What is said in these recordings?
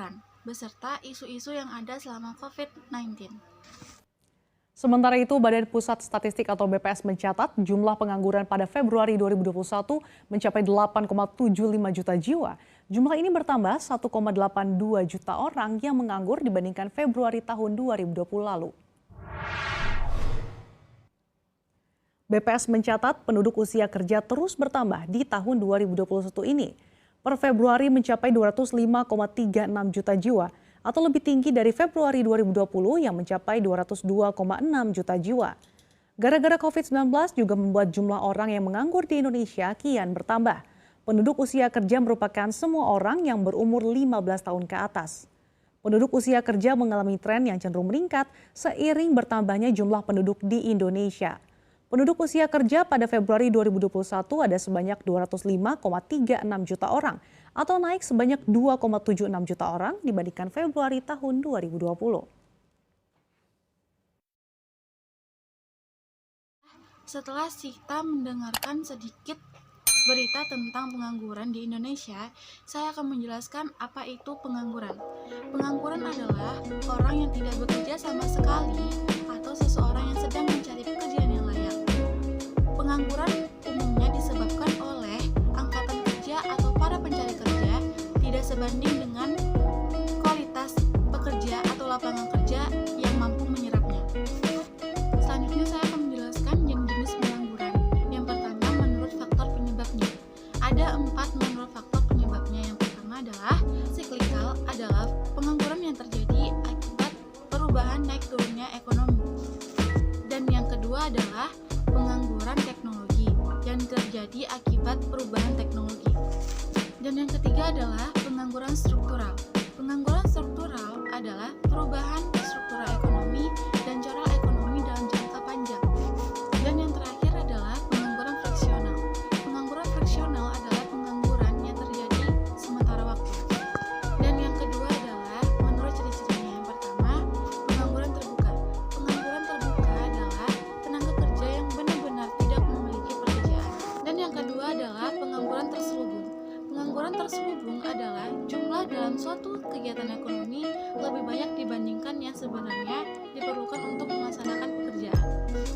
pengangguran, beserta isu-isu yang ada selama COVID-19. Sementara itu, Badan Pusat Statistik atau BPS mencatat jumlah pengangguran pada Februari 2021 mencapai 8,75 juta jiwa. Jumlah ini bertambah 1,82 juta orang yang menganggur dibandingkan Februari tahun 2020 lalu. BPS mencatat penduduk usia kerja terus bertambah di tahun 2021 ini. Per Februari mencapai 205,36 juta jiwa, atau lebih tinggi dari Februari 2020 yang mencapai 202,6 juta jiwa. Gara-gara COVID-19 juga membuat jumlah orang yang menganggur di Indonesia kian bertambah. Penduduk usia kerja merupakan semua orang yang berumur 15 tahun ke atas. Penduduk usia kerja mengalami tren yang cenderung meningkat seiring bertambahnya jumlah penduduk di Indonesia. Penduduk usia kerja pada Februari 2021 ada sebanyak 205,36 juta orang atau naik sebanyak 2,76 juta orang dibandingkan Februari tahun 2020. Setelah kita mendengarkan sedikit berita tentang pengangguran di Indonesia, saya akan menjelaskan apa itu pengangguran. Pengangguran adalah orang yang tidak bekerja sama sekali atau seseorang yang sedang mencari pekerjaan yang layak. Pengangguran umumnya disebabkan oleh angkatan kerja atau para pencari kerja tidak sebanding dengan kualitas pekerja atau lapangan kerja yang mampu menyerapnya. Selanjutnya saya akan menjelaskan jenis pengangguran. Yang pertama, menurut faktor penyebabnya. Ada 4 menurut faktor penyebabnya. Yang pertama adalah siklikal, adalah pengangguran yang terjadi akibat perubahan naik turunnya ekonomi. Dan yang kedua adalah pengangguran teknologi yang terjadi akibat perubahan teknologi. Dan yang ketiga adalah pengangguran struktural. Pengangguran struktural adalah perubahan struktural ekonomi dan cara ekonomi dalam jangka panjang. Dan yang terakhir adalah pengangguran friksional. Pengangguran friksional adalah pengangguran yang terjadi sementara waktu. Dan yang kedua adalah menurut ciri-cirinya. Yang pertama, pengangguran terbuka. Pengangguran terbuka adalah tenaga kerja yang benar-benar tidak memiliki pekerjaan. Dan yang kedua adalah pengangguran terselubung. Pengangguran terselubung adalah jumlah dalam suatu kegiatan ekonomi lebih banyak dibandingkan yang sebenarnya diperlukan untuk melaksanakan pekerjaan.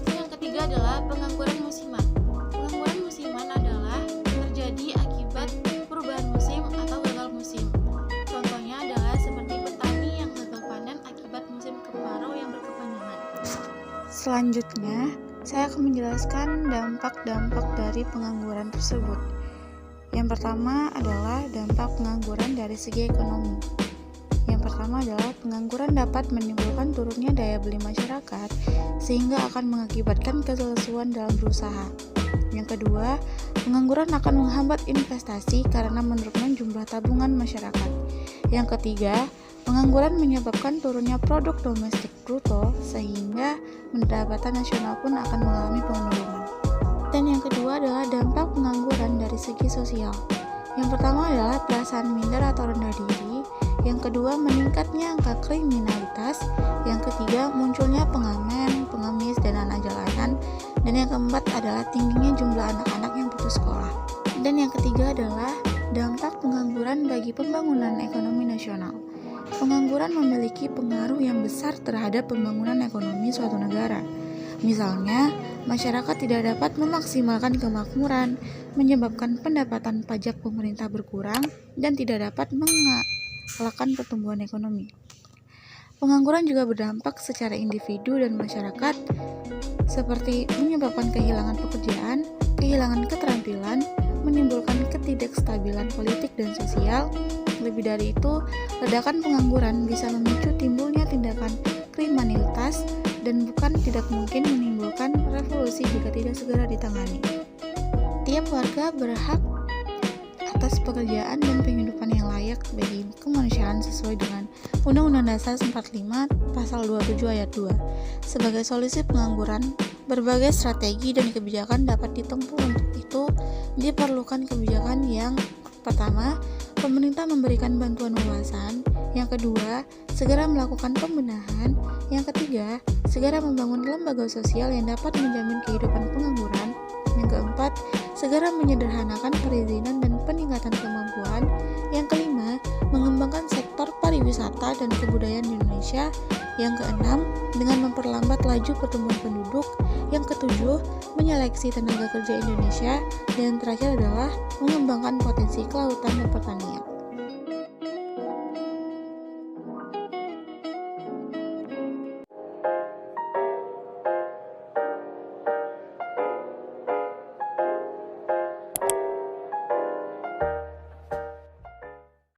Dan yang ketiga adalah pengangguran musiman. Pengangguran musiman adalah terjadi akibat perubahan musim atau gagal musim. Contohnya adalah seperti petani yang gagal panen akibat musim kemarau yang berkepanjangan. Selanjutnya, saya akan menjelaskan dampak-dampak dari pengangguran tersebut. Yang pertama adalah dampak pengangguran dari segi ekonomi. Yang pertama adalah pengangguran dapat menimbulkan turunnya daya beli masyarakat sehingga akan mengakibatkan kelesuan dalam berusaha. Yang kedua, pengangguran akan menghambat investasi karena menurunnya jumlah tabungan masyarakat. Yang ketiga, pengangguran menyebabkan turunnya produk domestik bruto sehingga pendapatan nasional pun akan mengalami penurunan. Dan yang kedua adalah dampak pengangguran dari segi sosial. Yang pertama adalah perasaan minder atau rendah diri. Yang kedua, meningkatnya angka kriminalitas. Yang ketiga, munculnya pengamen, pengemis, dan anak jalanan. Dan yang keempat adalah tingginya jumlah anak-anak yang putus sekolah. Dan yang ketiga adalah dampak pengangguran bagi pembangunan ekonomi nasional. Pengangguran memiliki pengaruh yang besar terhadap pembangunan ekonomi suatu negara. Misalnya, masyarakat tidak dapat memaksimalkan kemakmuran, menyebabkan pendapatan pajak pemerintah berkurang, dan tidak dapat mengalahkan pertumbuhan ekonomi. Pengangguran juga berdampak secara individu dan masyarakat, seperti menyebabkan kehilangan pekerjaan, kehilangan keterampilan, menimbulkan ketidakstabilan politik dan sosial. Lebih dari itu, ledakan pengangguran bisa memicu timbulnya tindakan kriminalitas dan bukan tidak mungkin menimbulkan revolusi jika tidak segera ditangani. Tiap warga berhak atas pekerjaan dan penghidupan yang layak bagi kemanusiaan sesuai dengan Undang-Undang Dasar 45 Pasal 27 Ayat 2. Sebagai solusi pengangguran, berbagai strategi dan kebijakan dapat ditempuh. Untuk itu, diperlukan kebijakan yang pertama, pemerintah memberikan bantuan wawasan. Yang kedua, segera melakukan pembenahan. Yang ketiga, segera membangun lembaga sosial yang dapat menjamin kehidupan pengangguran. Yang keempat, segera menyederhanakan perizinan dan peningkatan kemampuan. Yang kelima, mengembangkan sektor pariwisata wisata dan kebudayaan di Indonesia. Yang keenam, dengan memperlambat laju pertumbuhan penduduk. Yang ketujuh, menyeleksi tenaga kerja Indonesia. Dan terakhir adalah mengembangkan potensi kelautan dan pertanian.